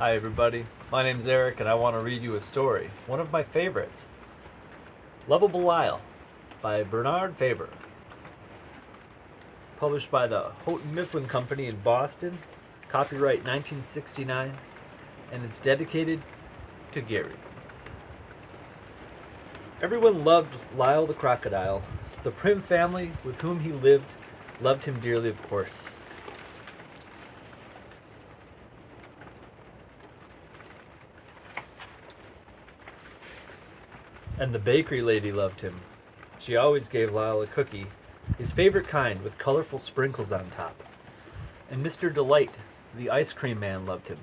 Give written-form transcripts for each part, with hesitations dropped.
Hi everybody, my name's Eric and I want to read you a story, one of my favorites. Lovable Lyle by Bernard Faber. Published by the Houghton Mifflin Company in Boston, copyright 1969, and it's dedicated to Gary. Everyone loved Lyle the crocodile. The Prim family with whom he lived loved him dearly, of course. And the bakery lady loved him. She always gave Lyle a cookie, his favorite kind with colorful sprinkles on top. And Mr. Delight, the ice cream man, loved him.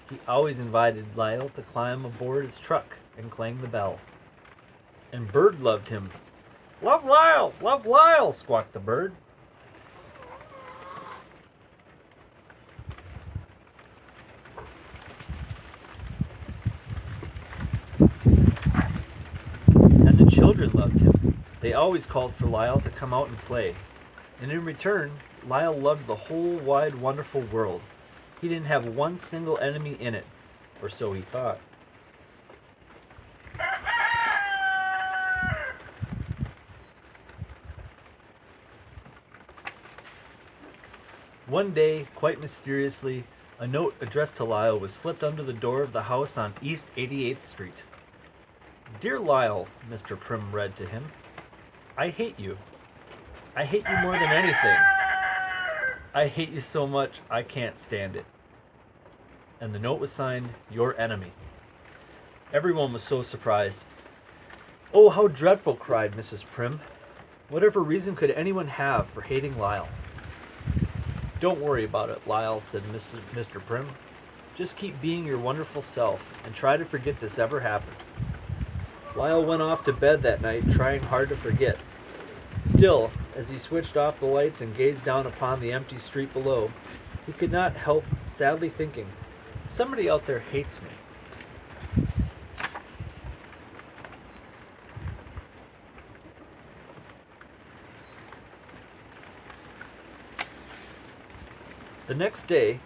He always invited Lyle to climb aboard his truck and clang the bell. And Bird loved him. Love Lyle, squawked the bird. And the children loved him. They always called for Lyle to come out and play. And in return, Lyle loved the whole wide, wonderful world. He didn't have one single enemy in it, or so he thought. One day, quite mysteriously, a note addressed to Lyle was slipped under the door of the house on East 88th Street. Dear Lyle, Mr. Prim read to him, I hate you. I hate you more than anything. I hate you so much I can't stand it. And the note was signed, Your Enemy. Everyone was so surprised. Oh, how dreadful, cried Mrs. Prim. Whatever reason could anyone have for hating Lyle? Don't worry about it, Lyle, said Mr. Prim. Just keep being your wonderful self and try to forget this ever happened. Lyle went off to bed that night, trying hard to forget. Still, as he switched off the lights and gazed down upon the empty street below, he could not help sadly thinking, somebody out there hates me. The next day,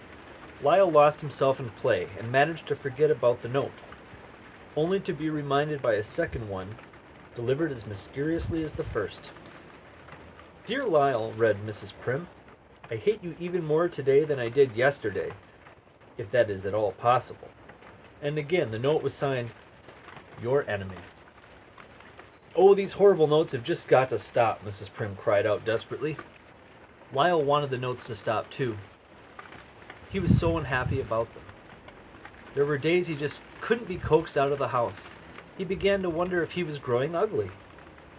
Lyle lost himself in play and managed to forget about the note, only to be reminded by a second one, delivered as mysteriously as the first. Dear Lyle, read Mrs. Prim, I hate you even more today than I did yesterday, if that is at all possible. And again, the note was signed, Your Enemy. Oh, these horrible notes have just got to stop, Mrs. Prim cried out desperately. Lyle wanted the notes to stop too. He was so unhappy about them. There were days he just couldn't be coaxed out of the house. He began to wonder if he was growing ugly.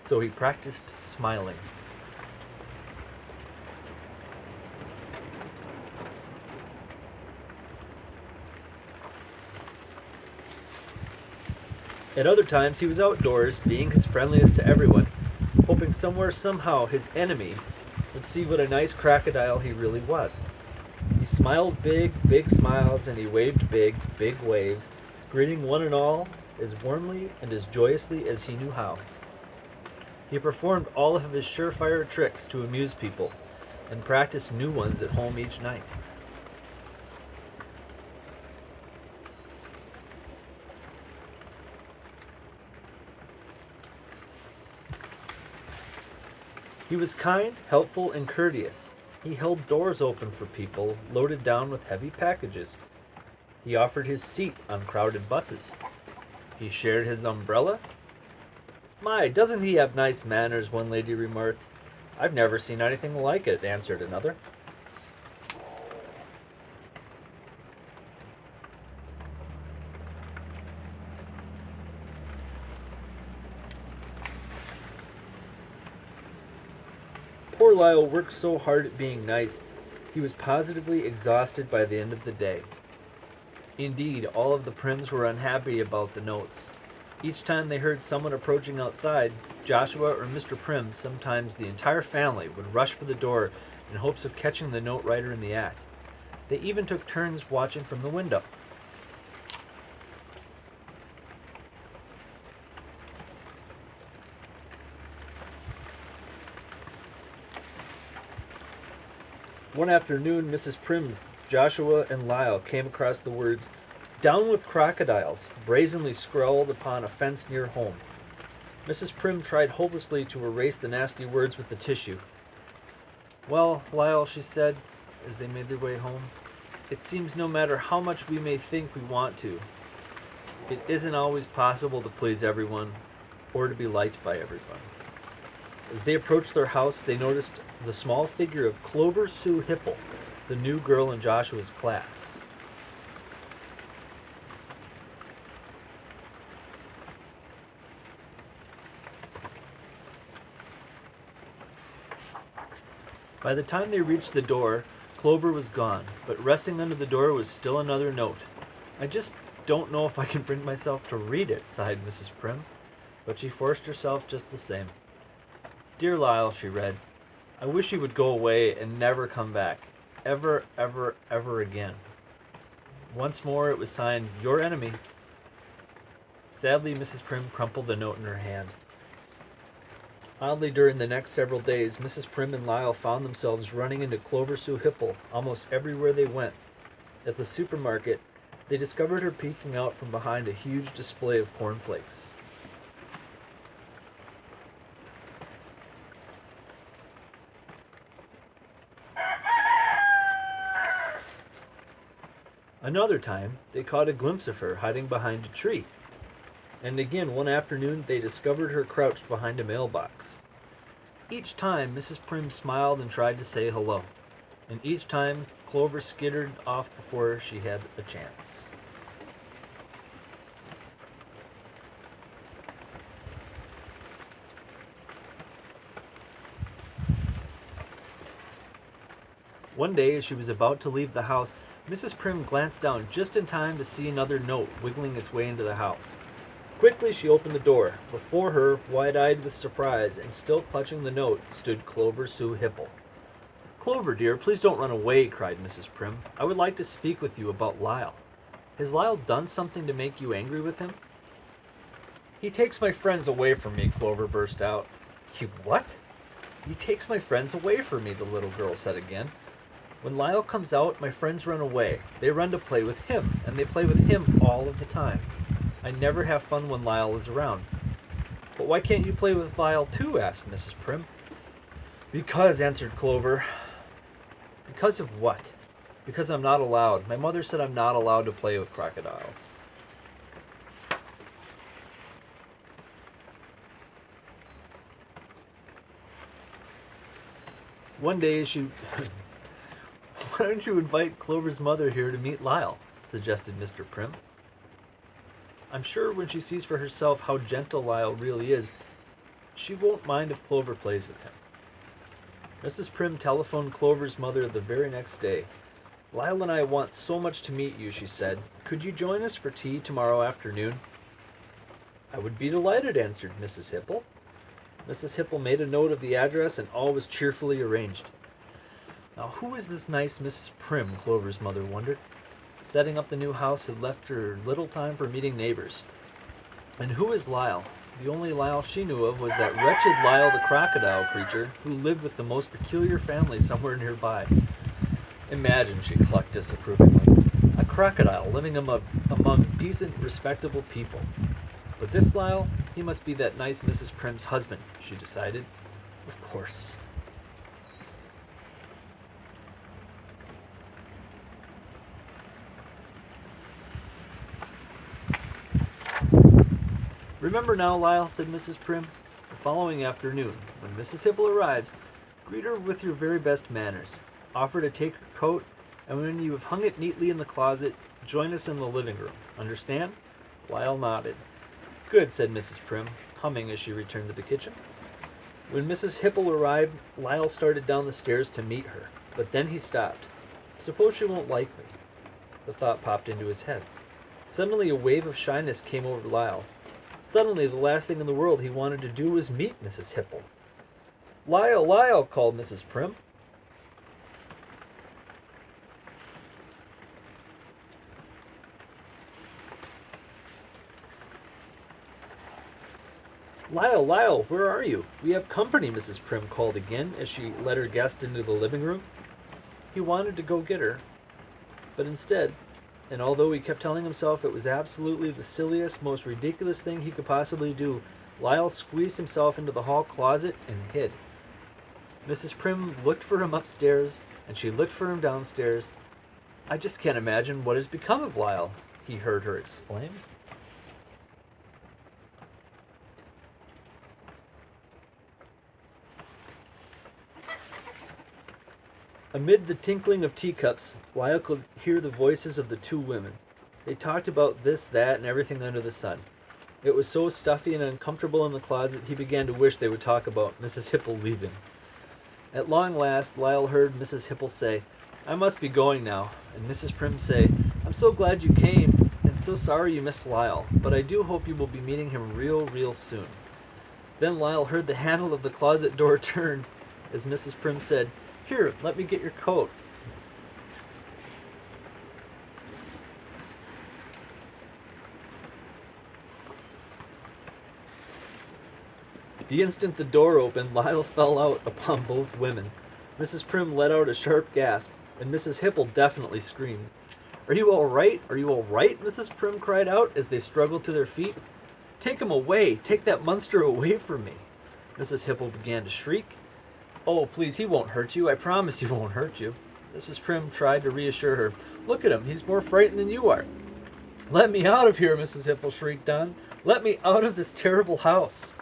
So he practiced smiling. At other times he was outdoors, being his friendliest to everyone, hoping somewhere, somehow, his enemy would see what a nice crocodile he really was. He smiled big, big smiles, and he waved big, big waves, greeting one and all as warmly and as joyously as he knew how. He performed all of his surefire tricks to amuse people, and practiced new ones at home each night. He was kind, helpful, and courteous. He held doors open for people loaded down with heavy packages. He offered his seat on crowded buses. He shared his umbrella. My, doesn't he have nice manners, one lady remarked. I've never seen anything like it, answered another. Poor Lyle worked so hard at being nice, he was positively exhausted by the end of the day. Indeed, all of the Prims were unhappy about the notes. Each time they heard someone approaching outside, Joshua or Mr. Prim, sometimes the entire family, would rush for the door in hopes of catching the note writer in the act. They even took turns watching from the window. One afternoon, Mrs. Prim, Joshua, and Lyle came across the words, "Down with crocodiles," brazenly scrawled upon a fence near home. Mrs. Prim tried hopelessly to erase the nasty words with the tissue. "Well, Lyle," she said, as they made their way home, "it seems no matter how much we may think we want to, it isn't always possible to please everyone or to be liked by everyone." As they approached their house, they noticed the small figure of Clover Sue Hipple, the new girl in Joshua's class. By the time they reached the door, Clover was gone, but resting under the door was still another note. "I just don't know if I can bring myself to read it," sighed Mrs. Prim, but she forced herself just the same. "Dear Lyle," she read, "I wish you would go away and never come back. Ever, ever, ever again." Once more it was signed, "Your enemy." Sadly, Mrs. Prim crumpled the note in her hand. Oddly, during the next several days, Mrs. Prim and Lyle found themselves running into Clover Sue Hipple almost everywhere they went. At the supermarket, they discovered her peeking out from behind a huge display of cornflakes. Another time, they caught a glimpse of her hiding behind a tree. And again, one afternoon, they discovered her crouched behind a mailbox. Each time, Mrs. Prim smiled and tried to say hello. And each time, Clover skittered off before she had a chance. One day, as she was about to leave the house, Mrs. Prim glanced down just in time to see another note wiggling its way into the house. Quickly, she opened the door. Before her, wide-eyed with surprise and still clutching the note, stood Clover Sue Hipple. "Clover, dear, please don't run away," cried Mrs. Prim. "I would like to speak with you about Lyle. Has Lyle done something to make you angry with him?" "He takes my friends away from me," Clover burst out. "You what?" "He takes my friends away from me," the little girl said again. "When Lyle comes out, my friends run away. They run to play with him, and they play with him all of the time. I never have fun when Lyle is around." "But why can't you play with Lyle too?" asked Mrs. Prim. "Because," answered Clover. "Because of what?" "Because I'm not allowed. My mother said I'm not allowed to play with crocodiles." One day she... "Why don't you invite Clover's mother here to meet Lyle?" suggested Mr. Prim. "I'm sure when she sees for herself how gentle Lyle really is, she won't mind if Clover plays with him." Mrs. Prim telephoned Clover's mother the very next day. "Lyle and I want so much to meet you," she said. "Could you join us for tea tomorrow afternoon?" "I would be delighted," answered Mrs. Hipple. Mrs. Hipple made a note of the address, and all was cheerfully arranged. Now, who is this nice Mrs. Prim? Clover's mother wondered. Setting up the new house had left her little time for meeting neighbors. And who is Lyle? The only Lyle she knew of was that wretched Lyle the crocodile creature who lived with the most peculiar family somewhere nearby. Imagine, she clucked disapprovingly, a crocodile living among decent, respectable people. But this Lyle, he must be that nice Mrs. Prim's husband, she decided. Of course. "Remember now, Lyle," said Mrs. Prim, "the following afternoon, when Mrs. Hipple arrives, greet her with your very best manners. Offer to take her coat, and when you have hung it neatly in the closet, join us in the living room. Understand?" Lyle nodded. "Good," said Mrs. Prim, humming as she returned to the kitchen. When Mrs. Hipple arrived, Lyle started down the stairs to meet her, but then he stopped. Suppose she won't like me? The thought popped into his head. Suddenly a wave of shyness came over Lyle. Suddenly the last thing in the world he wanted to do was meet Mrs. Hipple. "Lyle, Lyle," called Mrs. Prim. "Lyle, Lyle, where are you? We have company," Mrs. Prim called again as she led her guest into the living room. He wanted to go get her, but instead and although he kept telling himself it was absolutely the silliest, most ridiculous thing he could possibly do, Lyle squeezed himself into the hall closet and hid. Mrs. Prim looked for him upstairs, and she looked for him downstairs. "I just can't imagine what has become of Lyle," he heard her exclaim. Amid the tinkling of teacups, Lyle could hear the voices of the two women. They talked about this, that, and everything under the sun. It was so stuffy and uncomfortable in the closet, he began to wish they would talk about Mrs. Hipple leaving. At long last, Lyle heard Mrs. Hipple say, "I must be going now," and Mrs. Prim say, "I'm so glad you came, and so sorry you missed Lyle, but I do hope you will be meeting him real soon." Then Lyle heard the handle of the closet door turn as Mrs. Prim said, "Here, let me get your coat." The instant the door opened, Lyle fell out upon both women. Mrs. Prim let out a sharp gasp, and Mrs. Hipple definitely screamed. "Are you all right? Are you all right?" Mrs. Prim cried out as they struggled to their feet. "Take him away! Take that monster away from me!" Mrs. Hipple began to shriek. "Oh, please, he won't hurt you. I promise he won't hurt you." Mrs. Prim tried to reassure her. "Look at him. He's more frightened than you are." "Let me out of here," Mrs. Hipple shrieked on. "Let me out of this terrible house."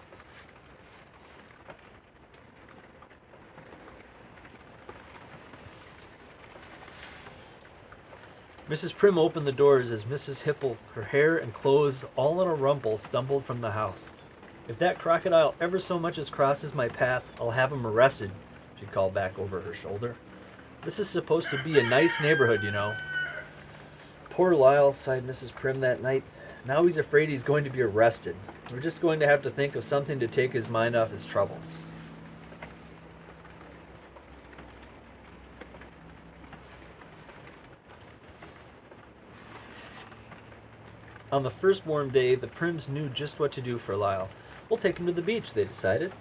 Mrs. Prim opened the doors as Mrs. Hipple, her hair and clothes all in a rumple, stumbled from the house. "If that crocodile ever so much as crosses my path, I'll have him arrested," she called back over her shoulder. "This is supposed to be a nice neighborhood, you know." "Poor Lyle," sighed Mrs. Prim that night. "Now he's afraid he's going to be arrested. We're just going to have to think of something to take his mind off his troubles." On the first warm day, the Prims knew just what to do for Lyle. "We'll take him to the beach," they decided.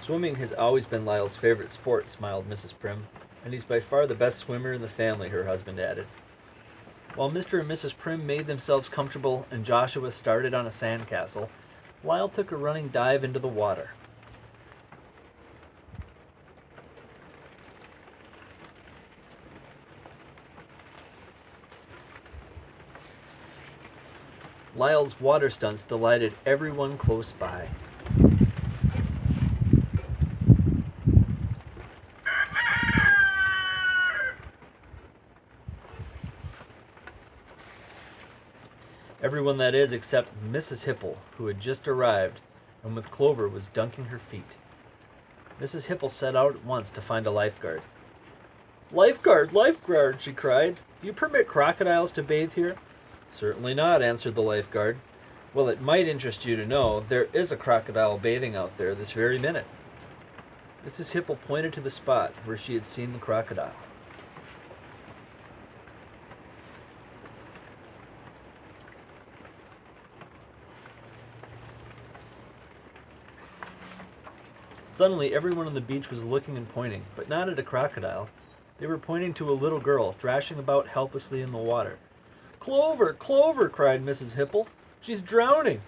"Swimming has always been Lyle's favorite sport," smiled Mrs. Prim, "and he's by far the best swimmer in the family," her husband added. While Mr. and Mrs. Prim made themselves comfortable and Joshua started on a sandcastle, Lyle took a running dive into the water. Lyle's water stunts delighted everyone close by. Everyone, that is, except Mrs. Hipple, who had just arrived, and with Clover was dunking her feet. Mrs. Hipple set out at once to find a lifeguard. "Lifeguard, lifeguard," she cried. "Do you permit crocodiles to bathe here?" "Certainly not," answered the lifeguard. "Well, it might interest you to know there is a crocodile bathing out there this very minute." Mrs. Hipple pointed to the spot where she had seen the crocodile. Suddenly, everyone on the beach was looking and pointing, but not at a crocodile. They were pointing to a little girl thrashing about helplessly in the water. "Clover! Clover!" cried Mrs. Hipple. "She's drowning!"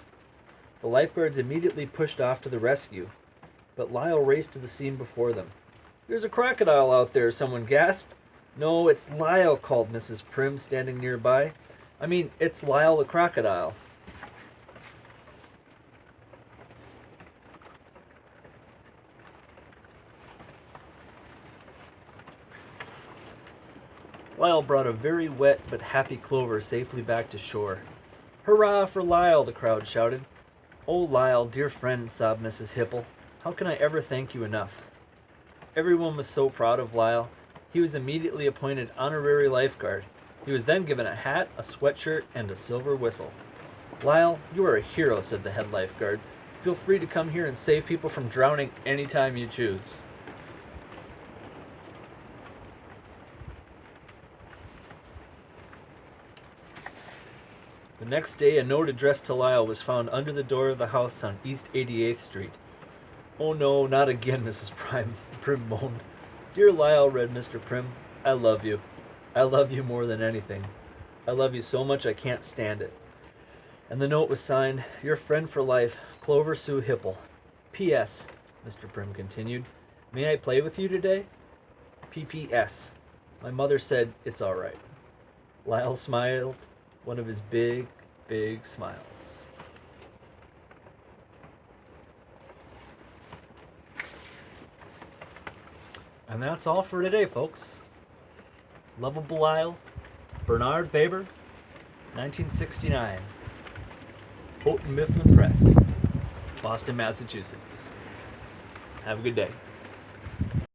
The lifeguards immediately pushed off to the rescue, but Lyle raced to the scene before them. "There's a crocodile out there," someone gasped. "No, it's Lyle," called Mrs. Prim, standing nearby. "I mean, it's Lyle the crocodile." Lyle brought a very wet but happy Clover safely back to shore. "Hurrah for Lyle!" the crowd shouted. "Oh, Lyle, dear friend," sobbed Mrs. Hipple. "How can I ever thank you enough?" Everyone was so proud of Lyle. He was immediately appointed honorary lifeguard. He was then given a hat, a sweatshirt, and a silver whistle. "Lyle, you are a hero," said the head lifeguard. "Feel free to come here and save people from drowning anytime you choose." The next day, a note addressed to Lyle was found under the door of the house on East 88th Street. "Oh no, not again," Mrs. Prim moaned. "Dear Lyle," read Mr. Prim, "I love you. I love you more than anything. I love you so much I can't stand it. And the note was signed, Your friend for life, Clover Sue Hipple. P.S., Mr. Prim continued, May I play with you today? P.P.S. My mother said it's all right. Lyle smiled, one of his big, big smiles. And that's all for today, folks. Lovable Lyle, Bernard Waber, 1969. Houghton Mifflin Press, Boston, Massachusetts. Have a good day.